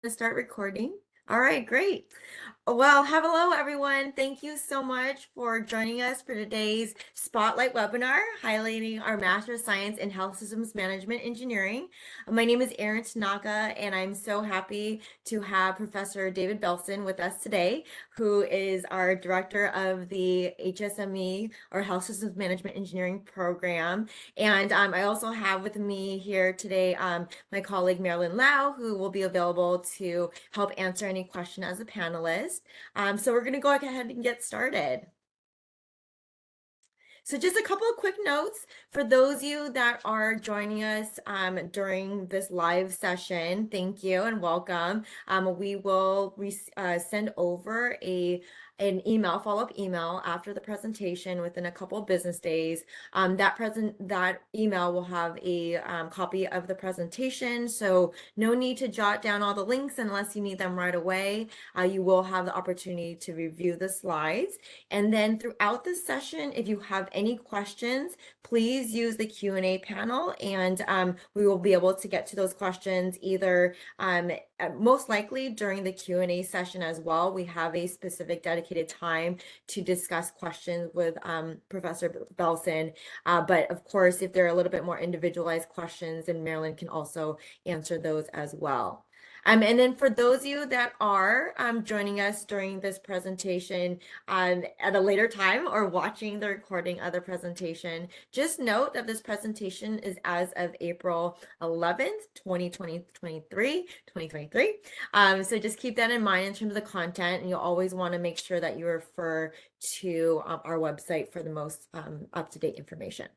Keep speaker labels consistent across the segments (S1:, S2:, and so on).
S1: To start recording. All right, great. Well, hello everyone. Thank you so much for joining us for today's Spotlight webinar highlighting our Master of Science in Health Systems Management Engineering. My name is Erin Tanaka, and I'm so happy to have Professor David Belson with us today, who is our Director of the HSME or Health Systems Management Engineering program. And I also have with me here today my colleague Marilyn Lau, who will be available to help answer any question as a panelist. So we're going to go ahead and get started. So just a couple of quick notes for those of you that are joining us during this live session. Thank you and welcome. We will send over an email, follow-up email after the presentation within a couple of business days. That email will have a copy of the presentation, so no need to jot down all the links unless you need them right away. You will have the opportunity to review the slides. And then throughout the session, if you have any questions, please use the Q&A panel, and we will be able to get to those questions either most likely during the Q&A session as well. We have a specific dedicated time to discuss questions with Professor Belson. But of course, if they're a little bit more individualized questions, then Marilyn can also answer those as well. And then for those of you that are joining us during this presentation at a later time or watching the recording of the presentation, just note that this presentation is as of April 11th, 2023. So just keep that in mind in terms of the content, and you'll always want to make sure that you refer to our website for the most up-to-date information.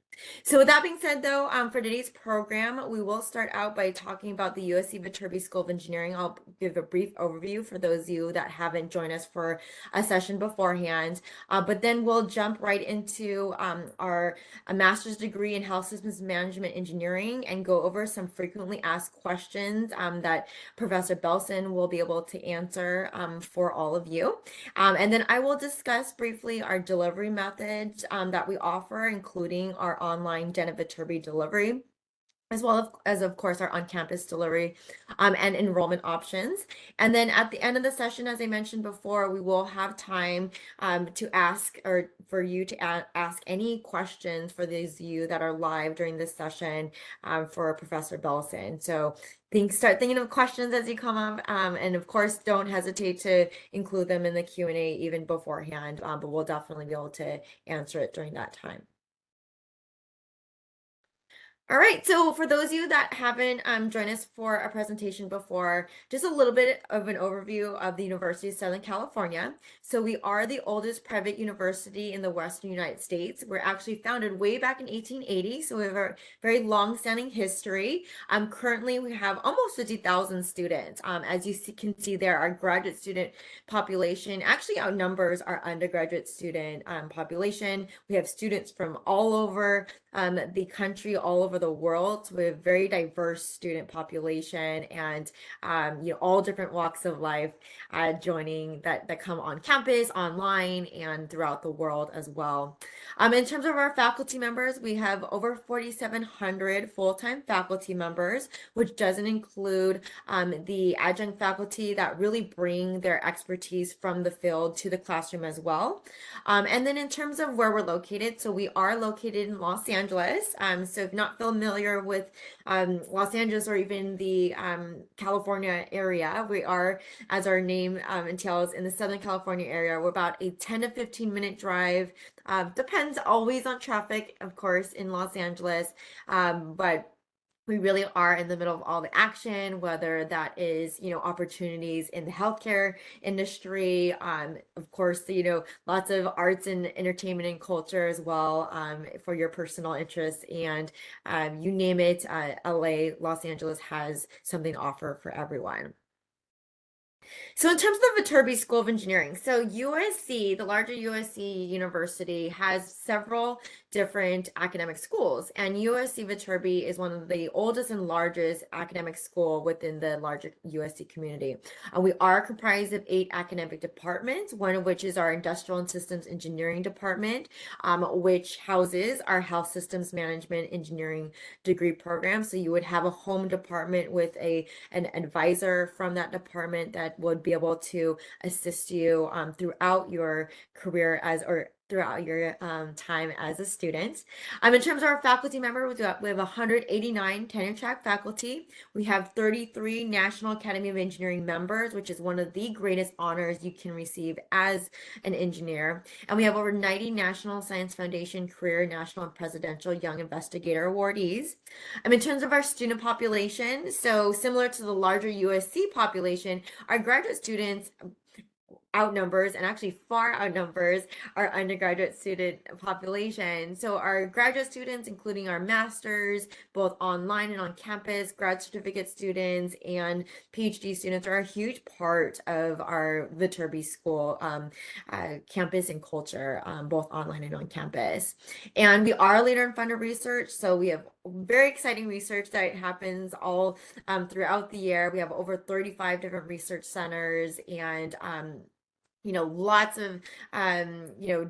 S1: So with that being said, though, for today's program, we will start out by talking about the USC Viterbi School of Engineering. I'll give a brief overview for those of you that haven't joined us for a session beforehand. But then we'll jump right into our master's degree in Health Systems Management Engineering and go over some frequently asked questions that Professor Belson will be able to answer for all of you. And then I will discuss briefly our delivery methods that we offer, including our online Dennett Viterbi delivery, as well as, of course, our on-campus delivery and enrollment options. And then at the end of the session, as I mentioned before, we will have time to ask or for you to ask any questions for those of you that are live during this session for Professor Belson. So start thinking of questions as you come up, and of course, don't hesitate to include them in the Q&A even beforehand, but we'll definitely be able to answer it during that time. All right, so for those of you that haven't joined us for a presentation before, just a little bit of an overview of the University of Southern California. So we are the oldest private university in the Western United States. We're actually founded way back in 1880, so we have a very long-standing history. Currently, we have almost 50,000 students. As you can see there, our graduate student population actually outnumbers our undergraduate student population. We have students from all over the country, all over the world. So we have a very diverse student population, and all different walks of life joining that come on campus, online, and throughout the world as well. In terms of our faculty members, we have over 4,700 full-time faculty members, which doesn't include the adjunct faculty that really bring their expertise from the field to the classroom as well. And then in terms of where we're located, so we are located in Los Angeles. So if not familiar with Los Angeles or even the California area, we are, as our name entails, in the Southern California area. We're about a 10 to 15-minute drive. Depends always on traffic, of course, in Los Angeles, but we really are in the middle of all the action, whether that is, opportunities in the healthcare industry, of course, lots of arts and entertainment and culture as well, for your personal interests, and you name it, LA, Los Angeles has something to offer for everyone. So in terms of the Viterbi School of Engineering, so USC, the larger USC university, has several different academic schools. And USC Viterbi is one of the oldest and largest academic school within the larger USC community. We are comprised of 8 academic departments, one of which is our Industrial and Systems Engineering Department, which houses our Health Systems Management Engineering degree program. So you would have a home department with an advisor from that department that would be able to assist you throughout your career as or throughout your time as a student. In terms of our faculty member, we have 189 tenure track faculty. We have 33 National Academy of Engineering members, which is one of the greatest honors you can receive as an engineer. And we have over 90 National Science Foundation Career, National, and Presidential Young Investigator awardees. In terms of our student population, so similar to the larger USC population, our graduate students outnumbers and actually far outnumbers our undergraduate student population. So our graduate students, including our masters, both online and on campus, grad certificate students, and PhD students are a huge part of our Viterbi School campus and culture, both online and on campus. And we are a leader in funded research, so we have very exciting research that happens all throughout the year. We have over 35 different research centers and lots of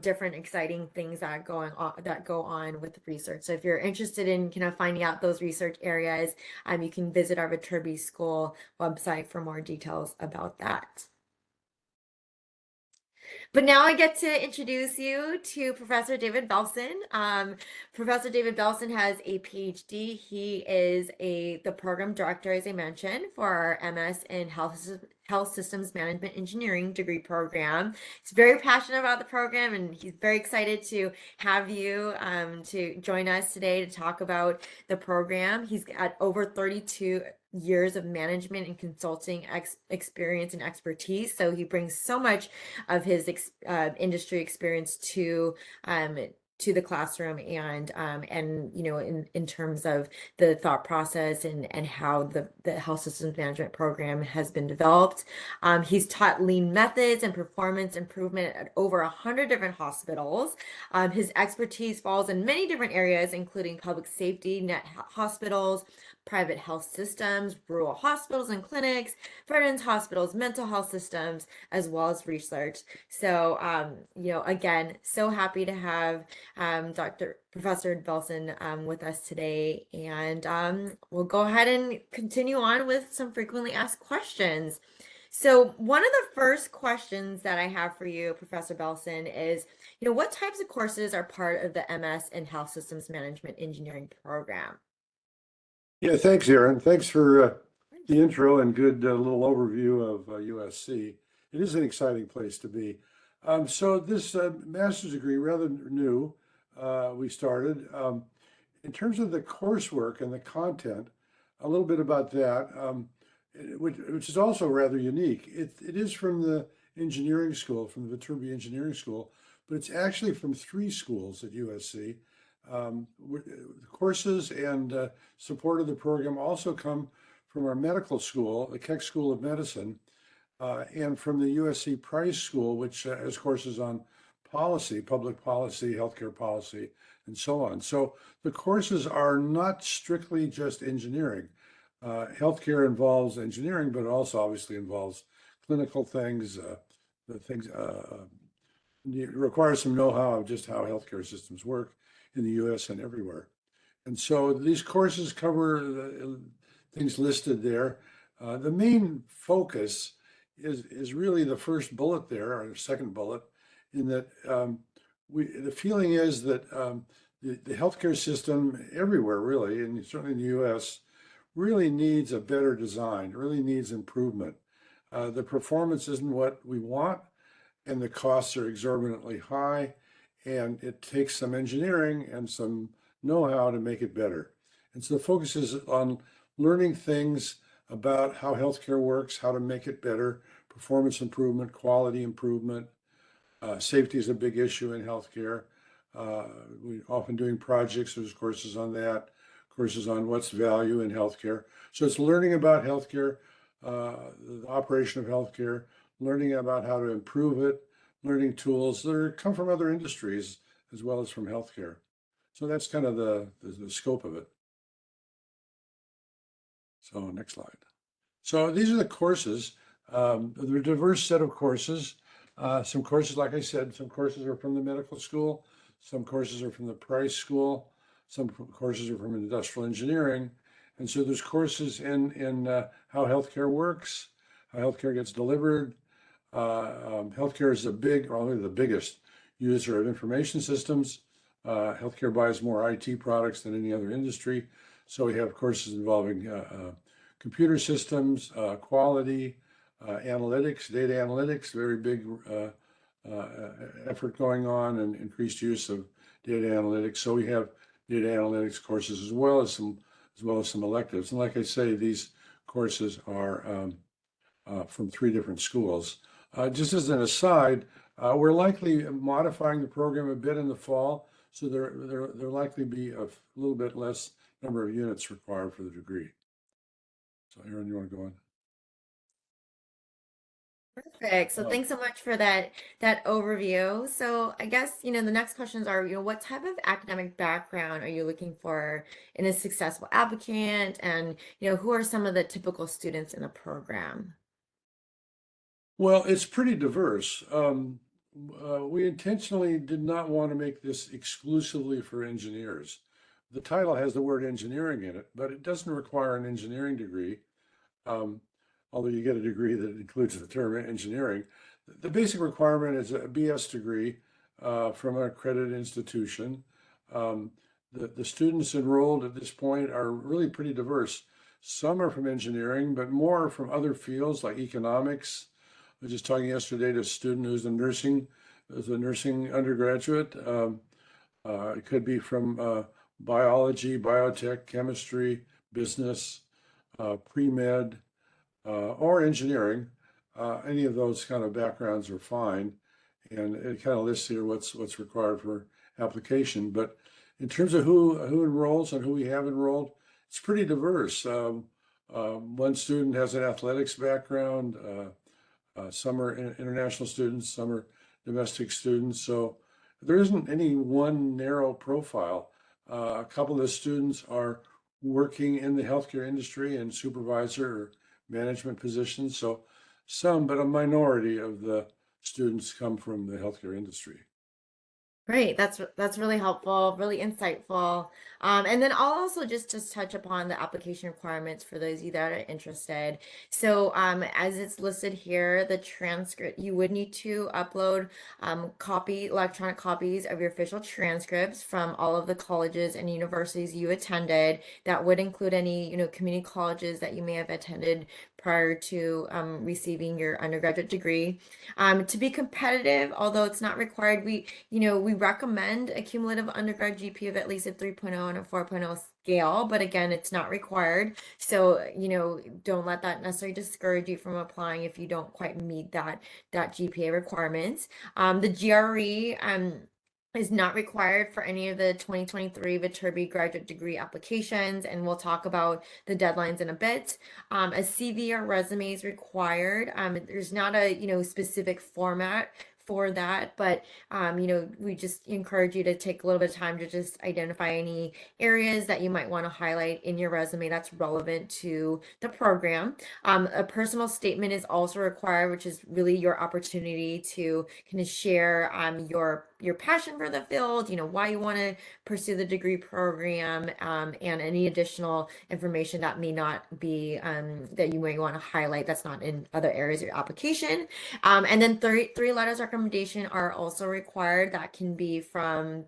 S1: different exciting things that go on with research. So if you're interested in finding out those research areas, you can visit our Viterbi School website for more details about that. But now I get to introduce you to Professor David Belson. Professor David Belson has a PhD. He is the program director, as I mentioned, for our MS in Health Systems Management Engineering degree program. He's very passionate about the program, and he's very excited to have you to join us today to talk about the program. He's got over 32 years of management and consulting experience and expertise. So he brings so much of his industry experience to the classroom and in terms of the thought process and how the health systems management program has been developed. He's taught lean methods and performance improvement at over 100 different hospitals. His expertise falls in many different areas, including public safety, net hospitals, private health systems, rural hospitals and clinics, veterans hospitals, mental health systems, as well as research. So, again, so happy to have Professor Belson with us today. And we'll go ahead and continue on with some frequently asked questions. So one of the first questions that I have for you, Professor Belson, is, what types of courses are part of the MS in Health Systems Management Engineering program?
S2: Yeah, thanks, Aaron. Thanks for the intro and good little overview of USC. It is an exciting place to be. So this master's degree, rather new, we started. In terms of the coursework and the content, a little bit about that, which is also rather unique. It is from the engineering school, from the Viterbi Engineering School, but it's actually from 3 schools at USC. Courses and support of the program also come from our medical school, the Keck School of Medicine, and from the USC Price School, which has courses on policy, public policy, healthcare policy, and so on. So the courses are not strictly just engineering. Healthcare involves engineering, but it also obviously involves clinical things, it requires some know-how of just how healthcare systems work in the US and everywhere. And so these courses cover the things listed there. The main focus is really the first bullet there, or the second bullet, in that the feeling is that the healthcare system everywhere, really, and certainly in the US, really needs a better design, really needs improvement. The performance isn't what we want, and the costs are exorbitantly high, and it takes some engineering and some know-how to make it better. And so the focus is on learning things about how healthcare works, how to make it better, performance improvement, quality improvement. Safety is a big issue in healthcare. We're often doing projects, there's courses on that, courses on what's value in healthcare. So it's learning about healthcare, the operation of healthcare, learning about how to improve it, learning tools that come from other industries as well as from healthcare. So that's kind of the scope of it. So next slide. So these are the courses. They're a diverse set of courses. Some courses, like I said, some courses are from the medical school, some courses are from the Price School, some courses are from industrial engineering. And so there's courses in how healthcare works, how healthcare gets delivered. Healthcare is probably the biggest user of information systems. Healthcare buys more IT products than any other industry. So we have courses involving computer systems, quality, analytics, data analytics, very big effort going on, and increased use of data analytics. So we have data analytics courses as well as some electives. And like I say, these courses are from 3 different schools. Just as an aside, we're likely modifying the program a bit in the fall, so there likely be a little bit less number of units required for the degree. So Aaron, you want to go on?
S1: Perfect. So
S2: Oh,
S1: thanks so much for that overview. So I guess, the next questions are, what type of academic background are you looking for in a successful applicant? And, who are some of the typical students in the program?
S2: well, it's pretty diverse. We intentionally did not want to make this exclusively for engineers. The title has the word engineering in it, but it doesn't require an engineering degree. Um, Although you get a degree that includes the term engineering. The basic requirement is a BS degree from an accredited institution. Um, the students enrolled at this point are really pretty diverse. Some are from engineering, but more from other fields like economics. I was just talking yesterday to a student who's a nursing undergraduate. It could be from biology, biotech, chemistry, business, pre-med, or engineering. Any of those kind of backgrounds are fine. And it kind of lists here what's required for application. But in terms of who enrolls and who we have enrolled, it's pretty diverse. One student has an athletics background. Some are international students, some are domestic students. So there isn't any one narrow profile. A couple of the students are working in the healthcare industry in supervisor or management positions. So some, but a minority of the students come from the healthcare industry.
S1: Great. That's really helpful, really insightful. And then I'll also just touch upon the application requirements for those of you that are interested. So as it's listed here, the transcript, you would need to upload electronic copies of your official transcripts from all of the colleges and universities you attended. That would include any, community colleges that you may have attended prior to receiving your undergraduate degree. To be competitive, although it's not required, we recommend a cumulative undergrad GPA of at least a 3.0 and a 4.0 scale, but again, it's not required. So, don't let that necessarily discourage you from applying if you don't quite meet that GPA requirements. The GRE is not required for any of the 2023 Viterbi graduate degree applications, and we'll talk about the deadlines in a bit. A CV or resume is required. There's not a specific format for that, but we just encourage you to take a little bit of time to just identify any areas that you might want to highlight in your resume that's relevant to the program. A personal statement is also required, which is really your opportunity to kind of share your passion for the field, why you want to pursue the degree program, and any additional information that may not be that you may want to highlight that's not in other areas of your application. And then three letters of recommendation are also required. That can be from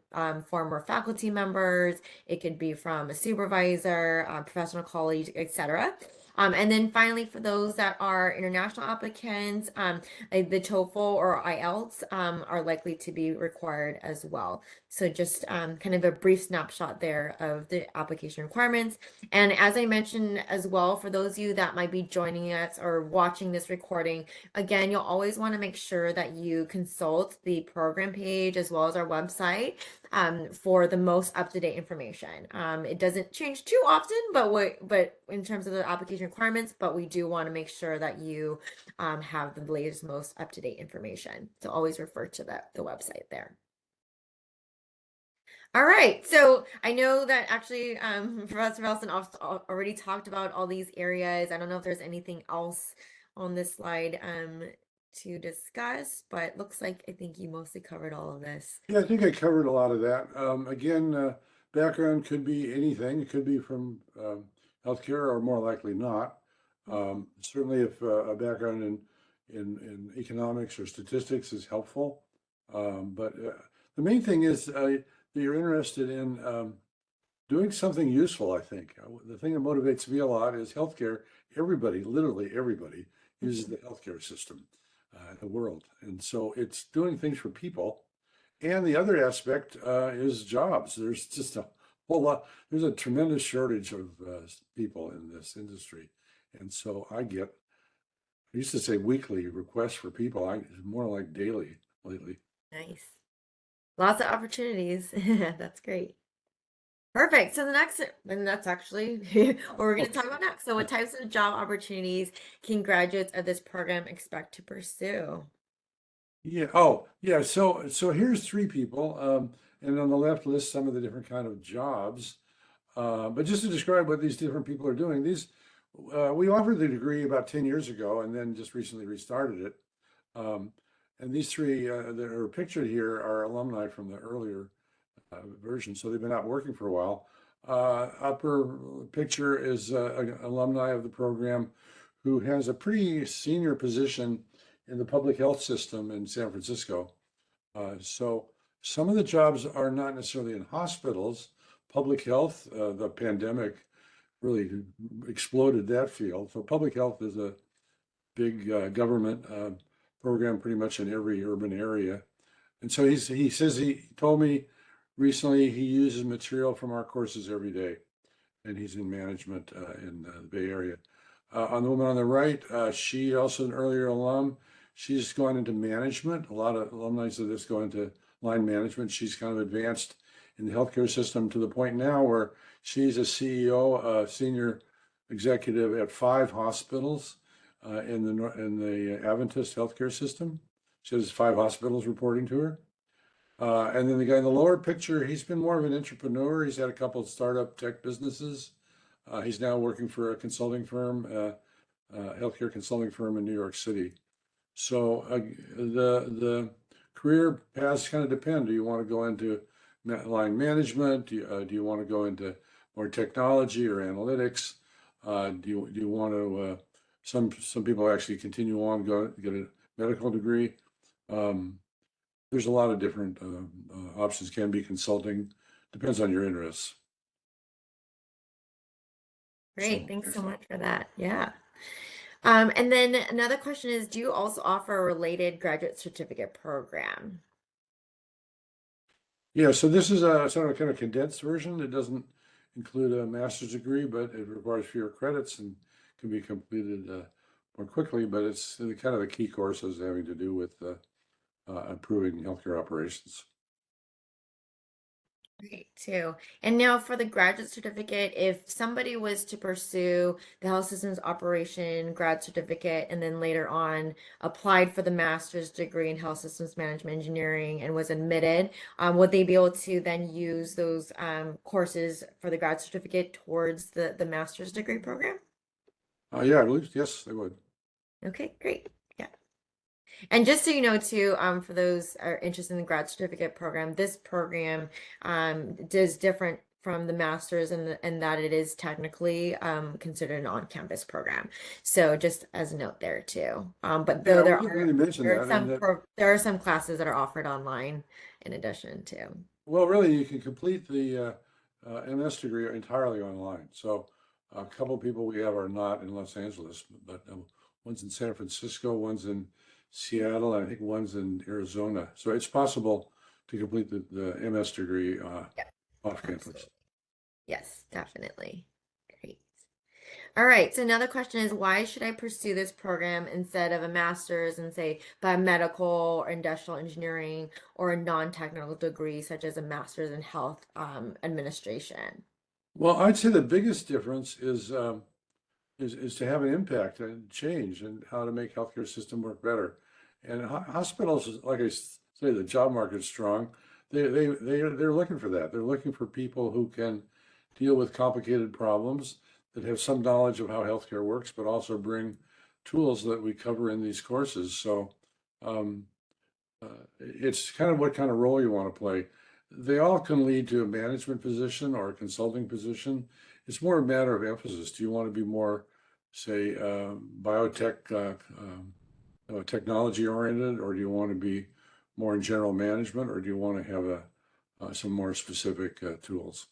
S1: former faculty members, it could be from a supervisor, professional colleague, etc. And then finally, for those that are international applicants, the TOEFL or IELTS are likely to be required as well. So just kind of a brief snapshot there of the application requirements. And as I mentioned as well, for those of you that might be joining us or watching this recording, again, you'll always want to make sure that you consult the program page as well as our website for the most up-to-date information. It doesn't change too often, but in terms of the application requirements, but we do want to make sure that you have the latest, most up-to-date information. So always refer to the website there. All right. So I know that actually Professor Belson already talked about all these areas. I don't know if there's anything else on this slide to discuss, but looks like I think you mostly covered all of this.
S2: Yeah, I think I covered a lot of that. Again, background could be anything. It could be from healthcare or more likely not. Certainly if a background in economics or statistics is helpful. But the main thing is that you're interested in doing something useful, I think. The thing that motivates me a lot is healthcare. Everybody, literally everybody, uses the healthcare system in the world. And so it's doing things for people. And the other aspect is jobs. There's just a whole lot, there's a tremendous shortage of people in this industry. And so I used to say weekly requests for people. It's more like daily lately.
S1: Nice. Lots of opportunities. That's great. Perfect. So the next, and that's actually what we're going to talk about next. So what types of job opportunities can graduates of this program expect to pursue?
S2: Yeah. Oh, yeah. So here's three people, and on the left list some of the different kind of jobs. But just to describe what these different people are doing, these we offered the degree about 10 years ago, and then just recently restarted it. Um, and these three that are pictured here are alumni from the earlier version, so they've been out working for a while. Upper picture is an alumni of the program who has a pretty senior position in the public health system in San Francisco. So some of the jobs are not necessarily in hospitals. Public health, the pandemic really exploded that field. So public health is a big government program pretty much in every urban area. And so he says he told me recently he uses material from our courses every day, and he's in management in the Bay Area. On the woman on the right, she also an earlier alum. She's gone into management. A lot of alumni of this go into line management. She's kind of advanced in the healthcare system to the point now where she's a CEO, a senior executive at 5 hospitals in the Adventist healthcare system. She has 5 hospitals reporting to her. And then the guy in the lower picture, he's been more of an entrepreneur. He's had a couple of startup tech businesses. He's now working for a consulting firm, healthcare consulting firm in New York City. So the career paths kind of depend. Do you want to go into line management? Do you want to go into more technology or analytics? Do you want to some people actually continue on, go get a medical degree? Um, there's a lot of different options. Can be consulting, depends on your interests.
S1: Great.
S2: So
S1: Thanks so
S2: excellent.
S1: much for that. Yeah. And then another question is, do you also offer a related graduate certificate program?
S2: Yeah, so this is a sort of kind of condensed version. It doesn't include a master's degree, but it requires fewer credits and can be completed more quickly. But it's the kind of the key courses having to do with improving healthcare operations.
S1: Great, too. And now for the graduate certificate, if somebody was to pursue the health systems operation grad certificate and then later on applied for the master's degree in health systems management engineering and was admitted, would they be able to then use those courses for the grad certificate towards the master's degree program?
S2: Yeah, I believe yes, they would.
S1: Okay, great. Yeah. And just so you know, too, for those are interested in the grad certificate program, this program does different from the master's in that it is technically considered an on-campus program. So just as a note there too. But though
S2: Yeah, we didn't really mention that, and that
S1: there are some classes that are offered online in addition to.
S2: well, really, you can complete the MS degree entirely online. So a couple of people we have are not in Los Angeles, but one's in San Francisco, one's in Seattle, and I think one's in Arizona. So it's possible to complete the MS degree
S1: Yeah,
S2: off campus.
S1: absolutely. Yes, definitely. Great. All right. So another question is, why should I pursue this program instead of a master's in, say, biomedical or industrial engineering or a non-technical degree such as a master's in health administration?
S2: Well, I'd say the biggest difference is to have an impact and change and how to make healthcare system work better. And hospitals, like I say, the job market's strong. they're looking for that. They're looking for people who can deal with complicated problems, that have some knowledge of how healthcare works, but also bring tools that we cover in these courses. So um, it's kind of what kind of role you want to play. They all can lead to a management position or a consulting position. It's more a matter of emphasis. Do you want to be more, say, biotech, technology oriented, or do you want to be more in general management, or do you want to have some more specific tools?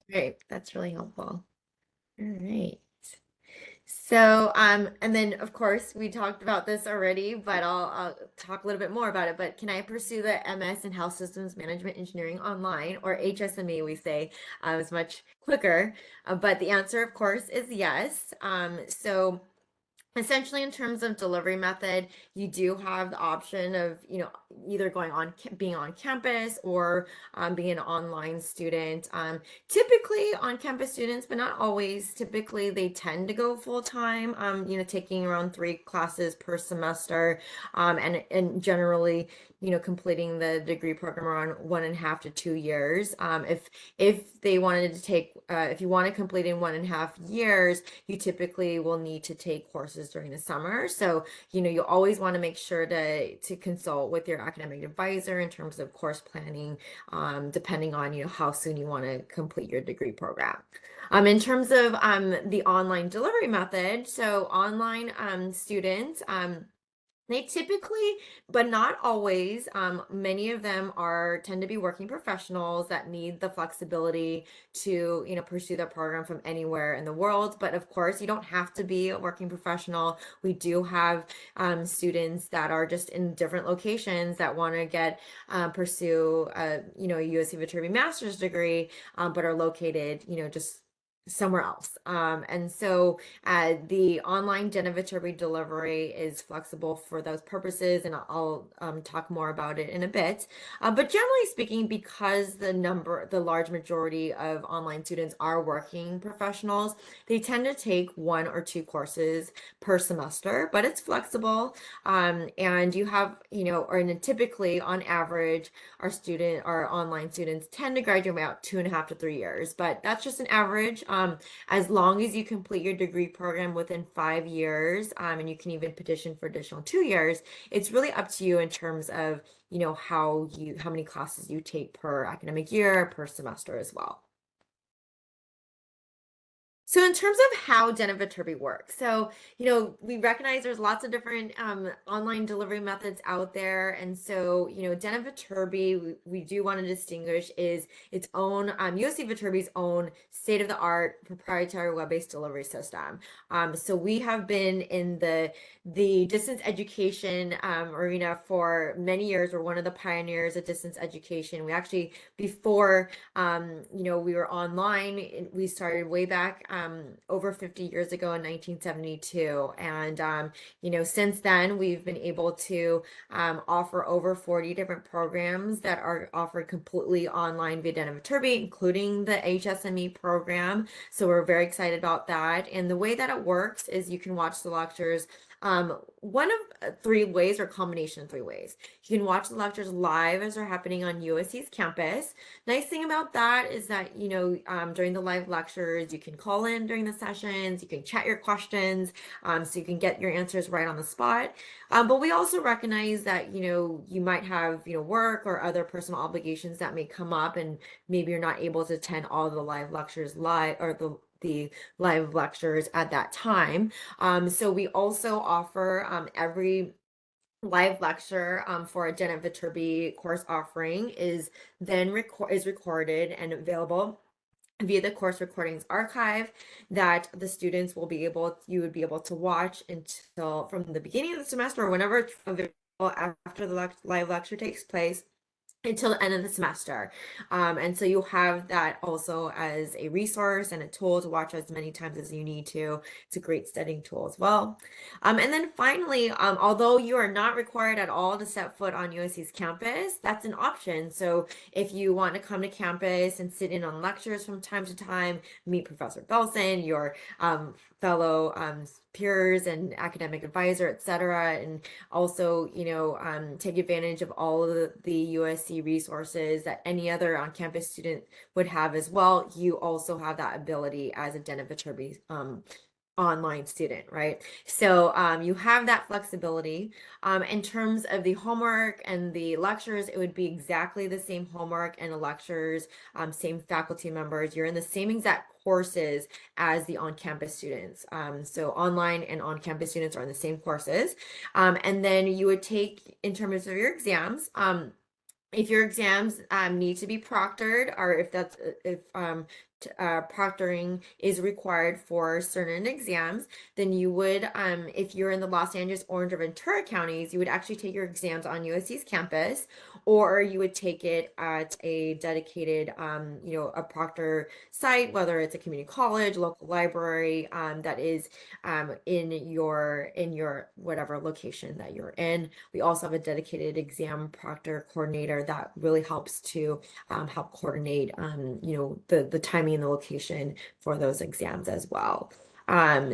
S1: Great. That's really helpful. All right. So, and then of course we talked about this already, but I'll talk a little bit more about it. But can I pursue the MS in Health Systems Management Engineering online, or HSME? We say is much quicker. But the answer, of course, is yes. So. Essentially, in terms of delivery method, you do have the option of, either going on, being on campus, or being an online student. Typically on campus students, but not always. Typically, they tend to go full time, taking around 3 classes per semester, and generally, completing the degree program around 1.5 to 2 years. If they wanted to take, if you want to complete in 1.5 years, you typically will need to take courses during the summer. So, you always want to make sure to consult with your academic advisor in terms of course planning, depending on, how soon you want to complete your degree program. In terms of the online delivery method, so online students, they typically, but not always, many of them tend to be working professionals that need the flexibility to, pursue their program from anywhere in the world. But of course, you don't have to be a working professional. We do have students that are just in different locations that want to pursue, a USC Viterbi master's degree, but are located, just somewhere else. And so the online Viterbi delivery is flexible for those purposes, and I'll talk more about it in a bit. But generally speaking, because the large majority of online students are working professionals, they tend to take 1 or 2 courses per semester, but it's flexible. And you have, typically on average, our online students tend to graduate about 2.5 to 3 years, but that's just an average. As long as you complete your degree program within 5 years, and you can even petition for additional 2 years, it's really up to you in terms of, how many classes you take per academic year, per semester as well. So in terms of how Viterbi works, so we recognize there's lots of different online delivery methods out there, and so Viterbi, we do want to distinguish is its own USC Viterbi's own state-of-the-art proprietary web-based delivery system. So we have been in the distance education arena for many years. We're one of the pioneers of distance education. We actually, before we were online, we started way back over 50 years ago in 1972. And, since then, we've been able to offer over 40 different programs that are offered completely online via Viterbi, including the HSME program. So we're very excited about that. And the way that it works is you can watch the lectures one of 3 ways, or combination of 3 ways. You can watch the lectures live as they're happening on USC's campus. Nice thing about that is that, during the live lectures, you can call in during the sessions, you can chat your questions, so you can get your answers right on the spot. But we also recognize that, you might have, work or other personal obligations that may come up, and maybe you're not able to attend all the live lectures live, or the live lectures at that time. So we also offer every live lecture for a Viterbi course offering is recorded and available via the course recordings archive that the students you would be able to watch until from the beginning of the semester, or whenever it's available after the live lecture takes place, until the end of the semester. And so you'll have that also as a resource and a tool to watch as many times as you need to. It's a great studying tool as well. And then finally, although you are not required at all to set foot on USC's campus, that's an option. So if you want to come to campus and sit in on lectures from time to time, meet Professor Belson, your fellow peers and academic advisor, et cetera, and also, take advantage of all of the USC resources that any other on-campus student would have as well. You also have that ability as a Den of Viterbi online student, right? So you have that flexibility. In terms of the homework and the lectures, it would be exactly the same homework and the lectures, same faculty members. You're in the same exact courses as the on-campus students. So online and on-campus students are in the same courses. And then you would take, in terms of your exams, if your exams need to be proctored, or if proctoring is required for certain exams, then you would, if you're in the Los Angeles, Orange, or Ventura counties, you would actually take your exams on USC's campus, or you would take it at a dedicated, a proctor site, whether it's a community college, local library, that is in your whatever location that you're in. We also have a dedicated exam proctor coordinator that really helps to help coordinate, the timing and the location for those exams as well.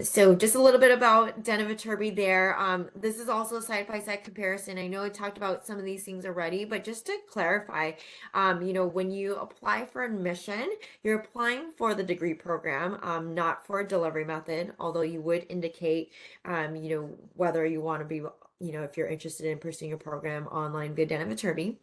S1: So just a little bit about Den of Viterbi there. This is also a side-by-side comparison. I know I talked about some of these things already, but just to clarify, when you apply for admission, you're applying for the degree program, not for a delivery method, although you would indicate, whether you want to be, if you're interested in pursuing a program online via Den of Viterbi.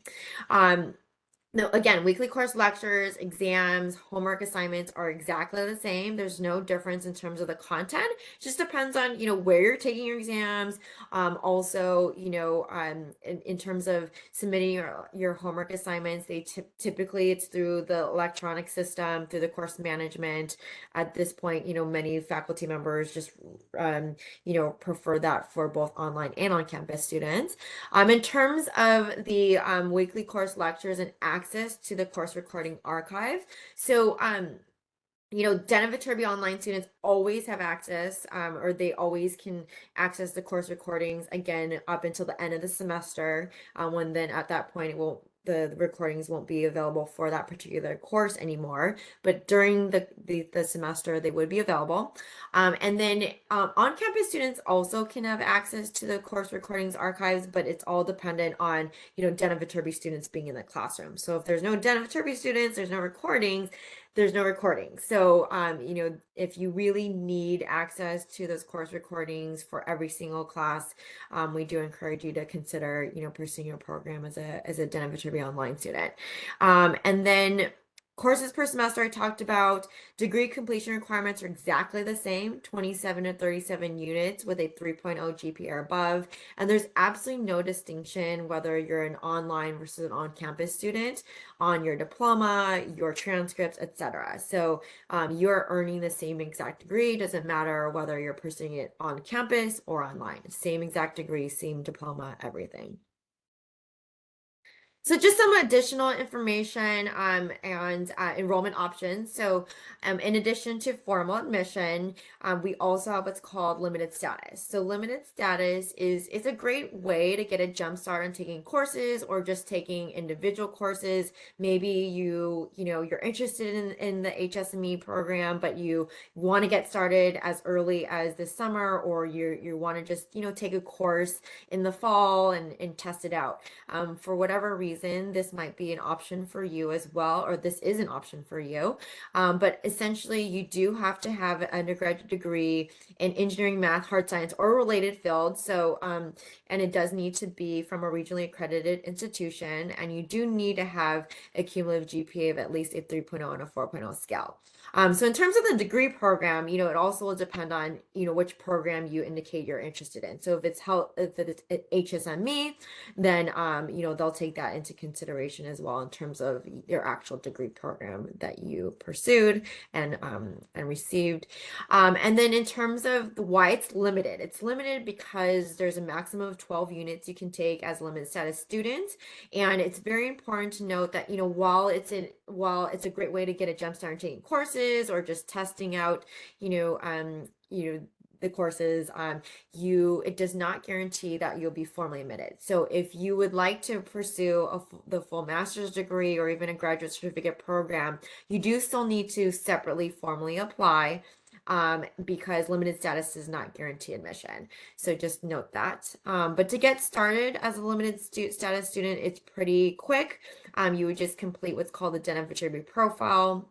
S1: No, again, weekly course lectures, exams, homework assignments are exactly the same. There's no difference in terms of the content. It just depends on, where you're taking your exams. Also, in terms of submitting your homework assignments, they typically it's through the electronic system, through the course management. At this point, many faculty members just, prefer that for both online and on-campus students. In terms of the weekly course lectures and access to the course recording archive, so Den of Viterbi online students always have access, or they always can access the course recordings again up until the end of the semester. When then at that point, the recordings won't be available for that particular course anymore. But during the semester, they would be available. And then on-campus students also can have access to the course recordings archives, but it's all dependent on, Den of Viterbi students being in the classroom. So if there's no Den of Viterbi students, there's no recordings. So, if you really need access to those course recordings for every single class, we do encourage you to consider, pursuing your program as a Den of Viterbi online student. And then courses per semester I talked about. Degree completion requirements are exactly the same, 27 to 37 units with a 3.0 GPA or above. And there's absolutely no distinction whether you're an online versus an on-campus student on your diploma, your transcripts, etc. So you're earning the same exact degree. Doesn't matter whether you're pursuing it on campus or online. Same exact degree, same diploma, everything. So just some additional information and enrollment options. So in addition to formal admission, we also have what's called limited status. So limited status is a great way to get a jump start on taking courses or just taking individual courses. Maybe you're interested in the HSME program, but you want to get started as early as this summer, or you want to just take a course in the fall and test it out. For whatever reason, this might be an option for you as well, or this is an option for you. But essentially, you do have to have an undergraduate degree in engineering, math, hard science, or related fields. So, and it does need to be from a regionally accredited institution, and you do need to have a cumulative GPA of at least a 3.0 and a 4.0 scale. So in terms of the degree program, it also will depend on, which program you indicate you're interested in. So if it's HSME, then they'll take that into consideration as well in terms of your actual degree program that you pursued and received. And then in terms of why it's limited because there's a maximum of 12 units you can take as limited status students. And it's very important to note that, while it's a great way to get a jump start in taking courses or just testing out, the courses, it does not guarantee that you'll be formally admitted. So if you would like to pursue the full master's degree or even a graduate certificate program, you do still need to separately formally apply. because limited status does not guarantee admission. So just note that. But to get started as a limited status student, it's pretty quick. You would just complete what's called the Den Viterbi profile,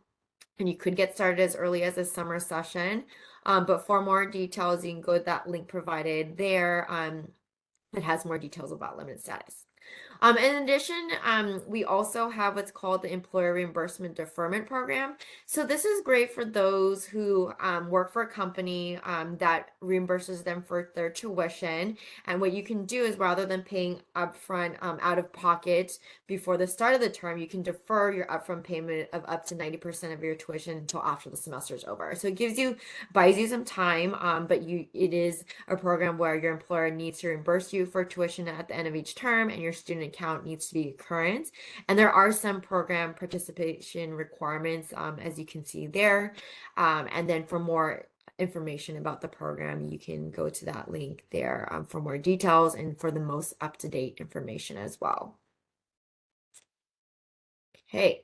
S1: and you could get started as early as a summer session. But for more details, you can go to that link provided there. It has more details about limited status. In addition, we also have what's called the Employer Reimbursement Deferment Program. So this is great for those who work for a company that reimburses them for their tuition. And what you can do is rather than paying upfront out of pocket before the start of the term, you can defer your upfront payment of up to 90% of your tuition until after the semester is over. So it buys you some time, but it is a program where your employer needs to reimburse you for tuition at the end of each term, and your student account needs to be current. And there are some program participation requirements, as you can see there. And then for more information about the program, you can go to that link there for more details and for the most up-to-date information as well. Okay.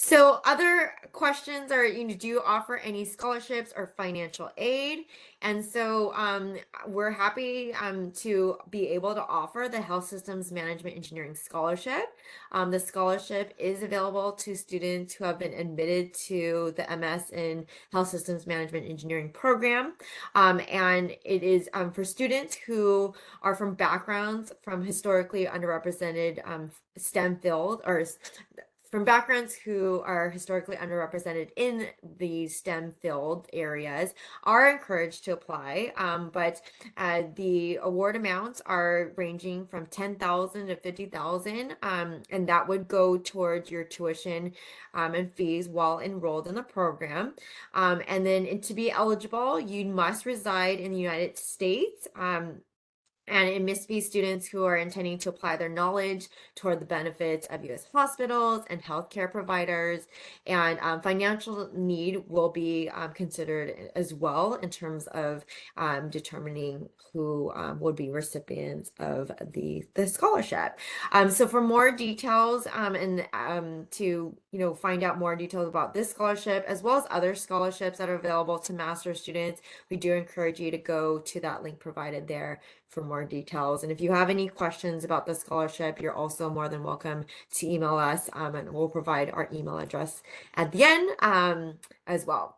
S1: So other questions are, do you offer any scholarships or financial aid? And so we're happy to be able to offer the Health Systems Management Engineering Scholarship. The scholarship is available to students who have been admitted to the MS in Health Systems Management Engineering program. And it is for students who are from backgrounds from historically underrepresented STEM field or from backgrounds who are historically underrepresented in the STEM field areas are encouraged to apply. But the award amounts are ranging from $10,000 to $50,000, and that would go towards your tuition and fees while enrolled in the program. And then to be eligible, you must reside in the United States. And it must be students who are intending to apply their knowledge toward the benefits of U.S. hospitals and healthcare providers. And financial need will be considered as well in terms of determining who would be recipients of the scholarship. So for more details and to find out more details about this scholarship as well as other scholarships that are available to master's students, we do encourage you to go to that link provided there for more details. And if you have any questions about the scholarship, you're also more than welcome to email us, and we'll provide our email address at the end as well.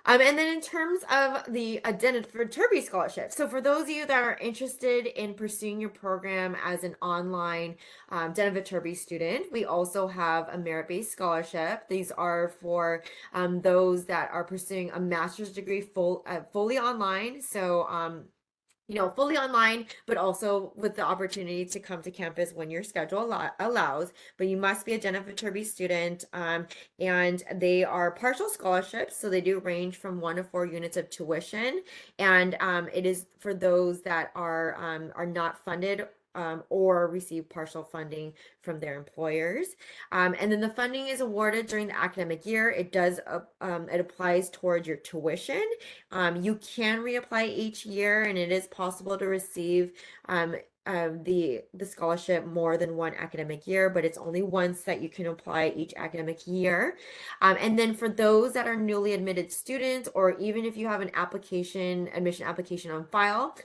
S1: And then in terms of the Viterbi scholarship, so for those of you that are interested in pursuing your program as an online Viterbi student, we also have a merit-based scholarship. These are for those that are pursuing a master's degree fully online. So fully online, but also with the opportunity to come to campus when your schedule allows. But you must be a Viterbi student, and they are partial scholarships, so they do range from 1 to 4 units of tuition, and it is for those that are not funded or receive partial funding from their employers. And then the funding is awarded during the academic year. It applies towards your tuition. You can reapply each year, and it is possible to receive the scholarship more than one academic year, but it's only once that you can apply each academic year. And then for those that are newly admitted students, or even if you have an admission application on file,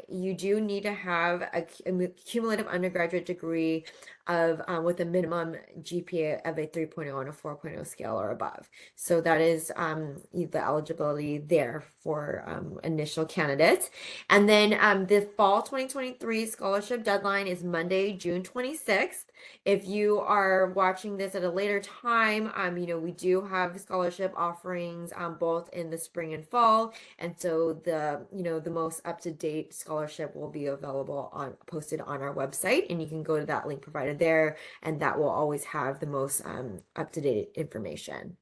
S1: you do need to have a cumulative undergraduate degree of with a minimum GPA of a 3.0 on a 4.0 scale or above. So that is the eligibility there for initial candidates. And then the fall 2023 scholarship deadline is Monday, June 26th. If you are watching this at a later time, we do have scholarship offerings both in the spring and fall. And so the most up-to-date scholarship will be posted on our website, and you can go to that link provided there, and that will always have the most up-to-date information.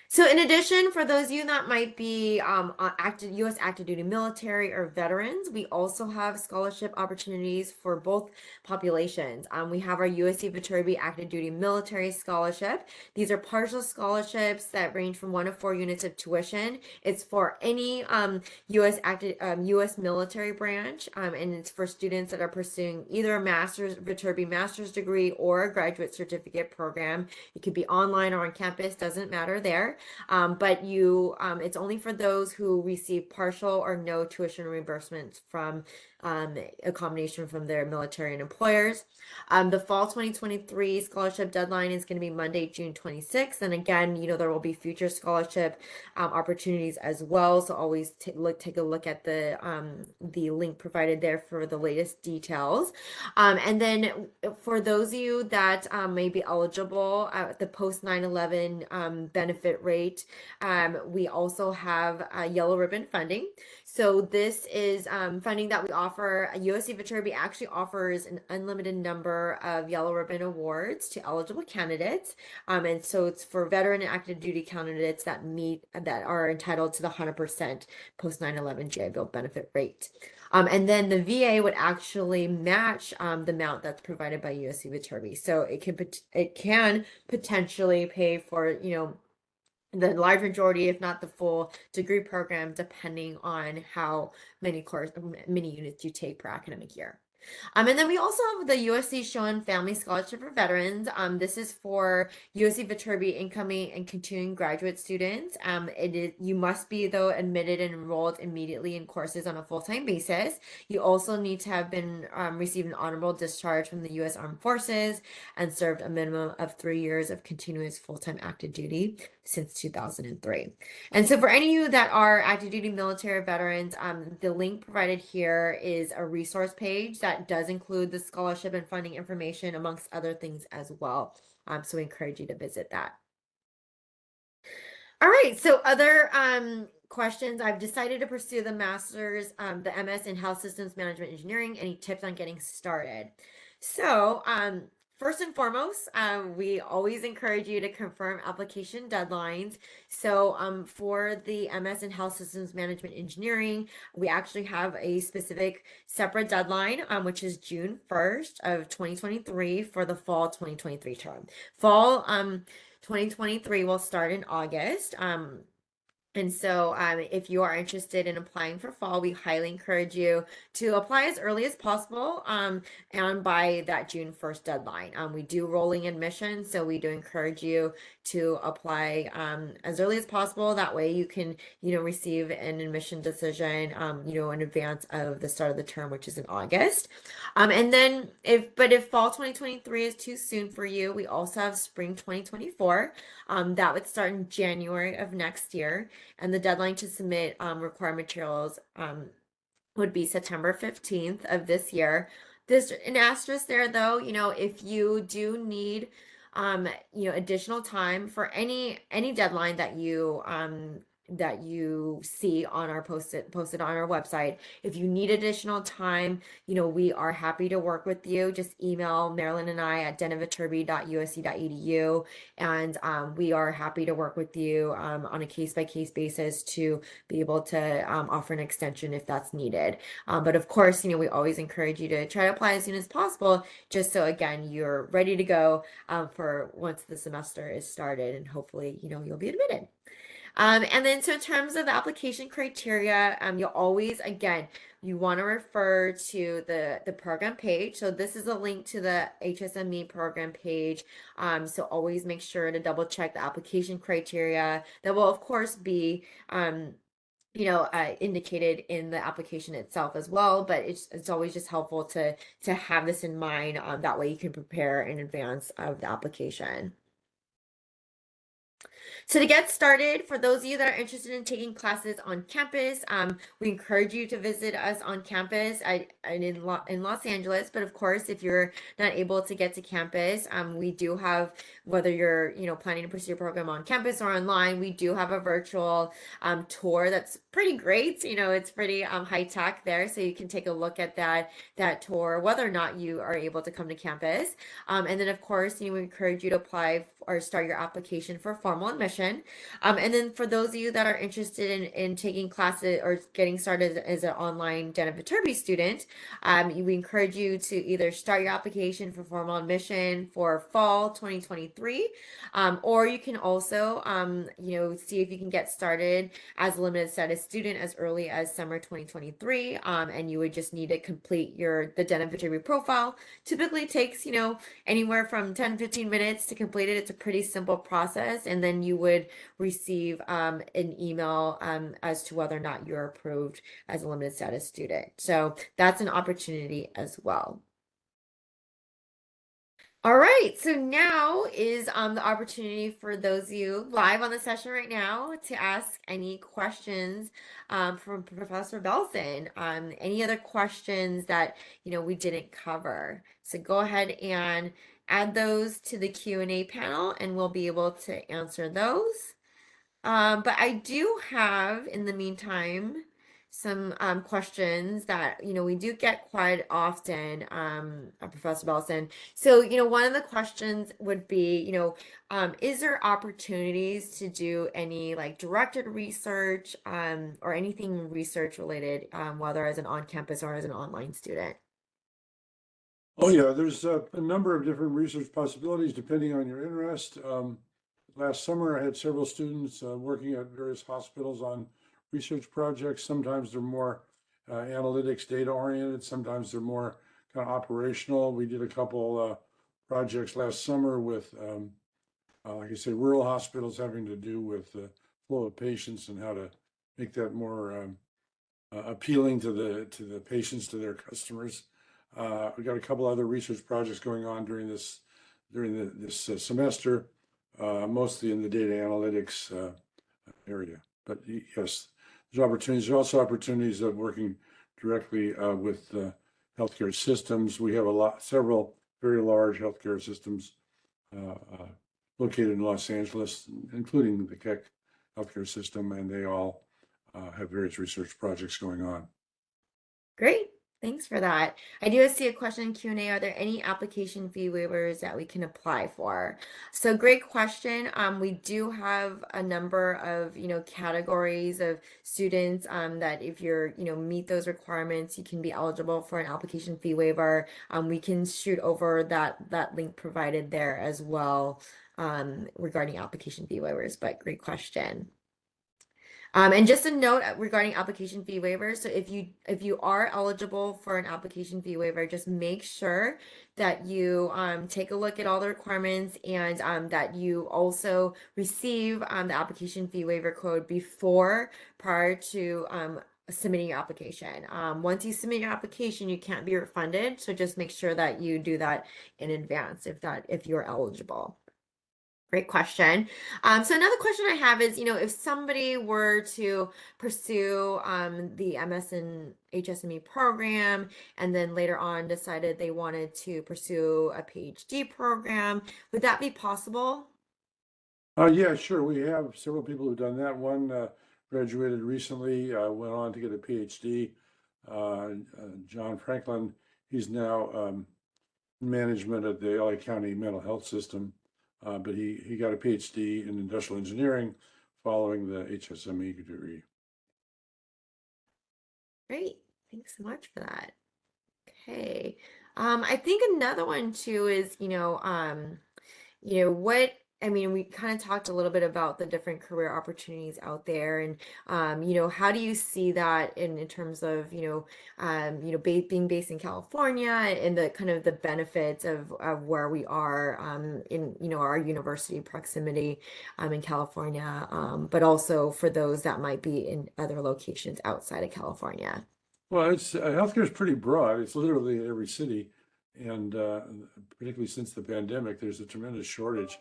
S1: So in addition, for those of you that might be U.S. active duty military or veterans, we also have scholarship opportunities for both populations. We have our USC Viterbi Active Duty Military Scholarship. These are partial scholarships that range from 1 to 4 units of tuition. It's for any U.S. military branch, and it's for students that are pursuing either a Viterbi master's degree or a graduate certificate program. It could be online or on campus, doesn't matter there. but it's only for those who receive partial or no tuition reimbursements from a combination from their military and employers. The fall 2023 scholarship deadline is going to be Monday, June 26th. And again, there will be future scholarship opportunities as well. So always take a look at the link provided there for the latest details. And then for those of you that may be eligible at the post 9/11 benefit rate, we also have yellow ribbon funding. So this is funding that we offer. USC Viterbi actually offers an unlimited number of yellow ribbon awards to eligible candidates. And so it's for veteran and active duty candidates that are entitled to the 100% post 9/11 GI Bill benefit rate. And then the VA would actually match the amount that's provided by USC Viterbi. So it can potentially pay for, the large majority, if not the full degree program, depending on how many units you take per academic year. And then we also have the USC Shown Family Scholarship for Veterans. This is for USC Viterbi incoming and continuing graduate students. You must be, though, admitted and enrolled immediately in courses on a full-time basis. You also need to have been received an honorable discharge from the U.S. Armed Forces and served a minimum of 3 years of continuous full-time active duty since 2003. And so for any of you that are active duty military veterans, the link provided here is a resource page that does include the scholarship and funding information amongst other things as well. So we encourage you to visit that. All right, so other questions. I've decided to pursue the master's, the MS in Health Systems Management Engineering. Any tips on getting started? So first and foremost, we always encourage you to confirm application deadlines. So for the MS in Health Systems Management Engineering, we actually have a specific separate deadline, which is June 1st of 2023 for the fall 2023 term. Fall 2023 will start in August. And so if you are interested in applying for fall, we highly encourage you to apply as early as possible and by that June 1st deadline. We do rolling admission, so we do encourage you to apply as early as possible. That way you can, receive an admission decision, in advance of the start of the term, which is in August. And then if fall 2023 is too soon for you, we also have spring 2024. That would start in January of next year. And the deadline to submit required materials would be September 15th of this year. There's an asterisk there, though, if you do need, additional time for any deadline that you see on our posted on our website. If you need additional time, we are happy to work with you. Just email Marilyn and I at denviterbi.usc.edu, and we are happy to work with you on a case-by-case basis to be able to offer an extension if that's needed. But of course, we always encourage you to try to apply as soon as possible, just so again you're ready to go for once the semester is started, and hopefully you'll be admitted. And then so in terms of application criteria, you'll always, again, you want to refer to the program page. So this is a link to the HSME program page. So always make sure to double check the application criteria. That will, of course, be indicated in the application itself as well, but it's always just helpful to have this in mind. That way you can prepare in advance of the application. So to get started, for those of you that are interested in taking classes on campus, we encourage you to visit us on campus in Los Angeles. But of course, if you're not able to get to campus, we do have, whether you're planning to pursue your program on campus or online, we do have a virtual tour that's pretty great. It's pretty high tech there, so you can take a look at that tour, whether or not you are able to come to campus. And then of course, we encourage you to apply or start your application for formal admission. And then for those of you that are interested in taking classes or getting started as an online Viterbi student, we encourage you to either start your application for formal admission for fall 2023, or you can also, see if you can get started as a limited status student as early as summer 2023, and you would just need to complete the Viterbi profile. Typically takes, anywhere from 10-15 minutes to complete it. It's a pretty simple process, and then you would receive an email as to whether or not you're approved as a limited status student. So that's an opportunity as well. All right, so now is the opportunity for those of you live on the session right now to ask any questions from Professor Belson. Any other questions that we didn't cover. So go ahead and add those to the Q&A panel, and we'll be able to answer those. But I do have, in the meantime, some questions that we do get quite often, Professor Belson. So, one of the questions would be, is there opportunities to do any like directed research or anything research related, whether as an on-campus or as an online student?
S2: Oh, yeah, there's a number of different research possibilities depending on your interest. Last summer, I had several students working at various hospitals on research projects. Sometimes they're more analytics, data oriented. Sometimes they're more kind of operational. We did a couple projects last summer with, like I say, rural hospitals having to do with the flow of patients and how to make that more appealing to the patients, to their customers. We got a couple other research projects going on during this semester, mostly in the data analytics area. But yes, there's opportunities. There's also opportunities of working directly with healthcare systems. We have several very large healthcare systems located in Los Angeles, including the Keck healthcare system, and they all have various research projects going on.
S1: Great. Thanks for that. I do see a question in Q&A. Are there any application fee waivers that we can apply for? So great question. We do have a number of, categories of students that if you're, meet those requirements, you can be eligible for an application fee waiver. We can shoot over that link provided there as well regarding application fee waivers, but great question. And just a note regarding application fee waivers. So if you are eligible for an application fee waiver, just make sure that you take a look at all the requirements and that you also receive the application fee waiver code prior to submitting your application. Once you submit your application, you can't be refunded. So just make sure that you do that in advance if you're eligible. Great question. So another question I have is, if somebody were to pursue the MS and HSME program and then later on decided they wanted to pursue a PhD program, would that be possible?
S2: Yeah, sure. We have several people who've done that. One graduated recently, went on to get a PhD. John Franklin, he's now in management at the LA County Mental Health System. But he got a PhD in industrial engineering following the HSME degree.
S1: Great. Thanks so much for that. Okay. I think another one too is, what I mean, we kind of talked a little bit about the different career opportunities out there, and how do you see that in terms of being based in California and the kind of the benefits of where we are in our university proximity in California, but also for those that might be in other locations outside of California.
S2: Well, it's healthcare is pretty broad. It's literally in every city, and particularly since the pandemic, there's a tremendous shortage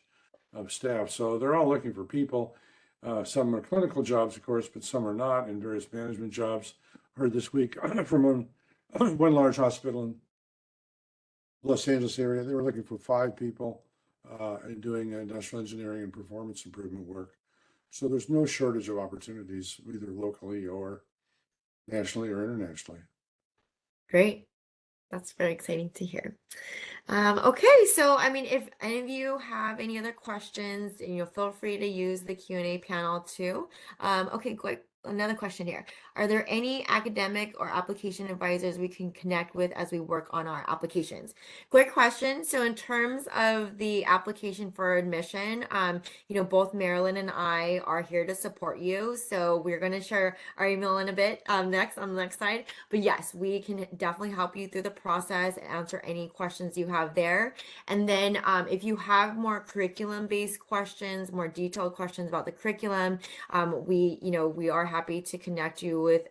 S2: of staff. So they're all looking for people. Some are clinical jobs, of course, but some are not, in various management jobs. I heard this week from one large hospital in Los Angeles area, they were looking for 5 people and doing industrial engineering and performance improvement work. So there's no shortage of opportunities, either locally or nationally or internationally.
S1: Great. That's very exciting to hear. Okay, so I mean, if any of you have any other questions, feel free to use the Q&A panel too. Okay, great. Another question here. Are there any academic or application advisors we can connect with as we work on our applications? Quick question. So in terms of the application for admission, both Marilyn and I are here to support you. So we're going to share our email in a bit next on the next slide. But yes, we can definitely help you through the process and answer any questions you have there. And then if you have more curriculum-based questions, more detailed questions about the curriculum, we are happy to connect you with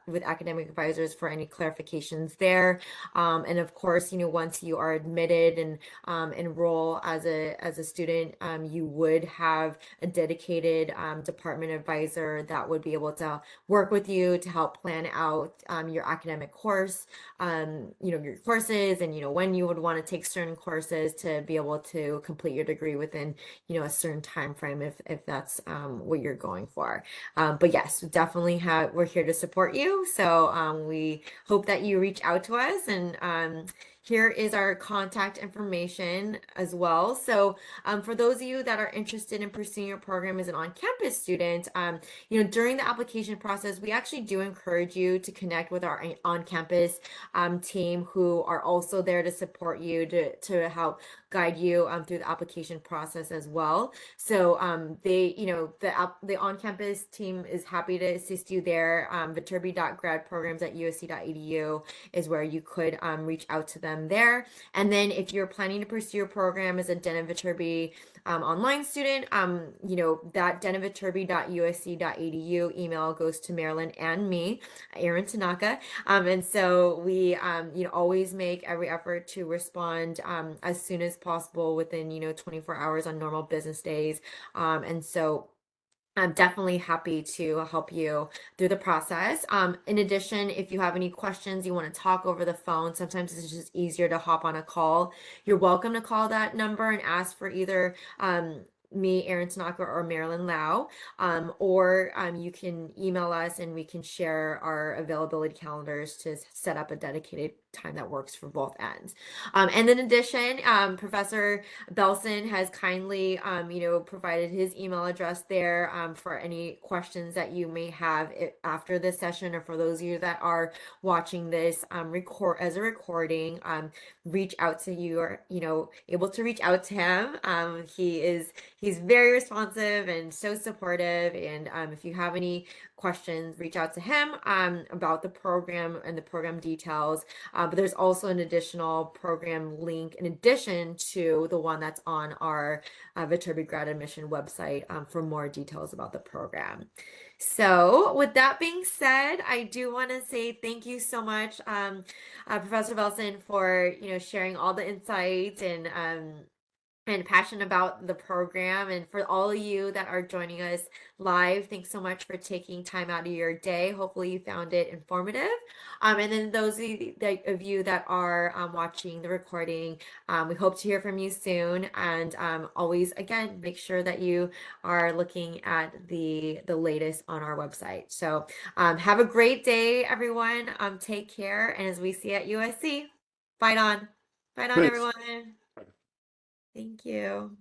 S1: with academic advisors for any clarifications there. And of course, once you are admitted and enroll as a student, you would have a dedicated department advisor that would be able to work with you to help plan out your academic course, your courses, and when you would want to take certain courses to be able to complete your degree within a certain time frame if that's what you're going for. But yes, definitely we're here to support you. So we hope that you reach out to us, and here is our contact information as well. So for those of you that are interested in pursuing your program as an on-campus student, during the application process, we actually do encourage you to connect with our on-campus team who are also there to support you to help guide you through the application process as well. So the on-campus team is happy to assist you there. Viterbi.gradprograms@usc.edu is where you could reach out to them there. And then if you're planning to pursue your program as a Denon Viterbi online student, that denonviterbi.usc.edu email goes to Marilyn and me, Erin Tanaka. And so we, always make every effort to respond as soon as possible within, 24 hours on normal business days. And so I'm definitely happy to help you through the process. In addition, if you have any questions, you want to talk over the phone, sometimes it's just easier to hop on a call. You're welcome to call that number and ask for either me, Erin Tanaka, or Marilyn Lau, or you can email us and we can share our availability calendars to set up a dedicated time that works for both ends. And in addition, Professor Belson has kindly, provided his email address there for any questions that you may have after this session, or for those of you that are watching this record as a recording, reach out to you, or able to reach out to him. He's very responsive and so supportive. And if you have any questions, reach out to him about the program and the program details. But there's also an additional program link in addition to the one that's on our Viterbi grad admission website for more details about the program. So with that being said, I do want to say thank you so much, Professor Belson, for sharing all the insights and passionate about the program. And for all of you that are joining us live, thanks so much for taking time out of your day. Hopefully you found it informative. And then those of you that are watching the recording, we hope to hear from you soon. And always, again, make sure that you are looking at the latest on our website. So have a great day, everyone. Take care. And as we see at USC, fight on. Fight on,
S2: Thanks.
S1: everyone. Thank you.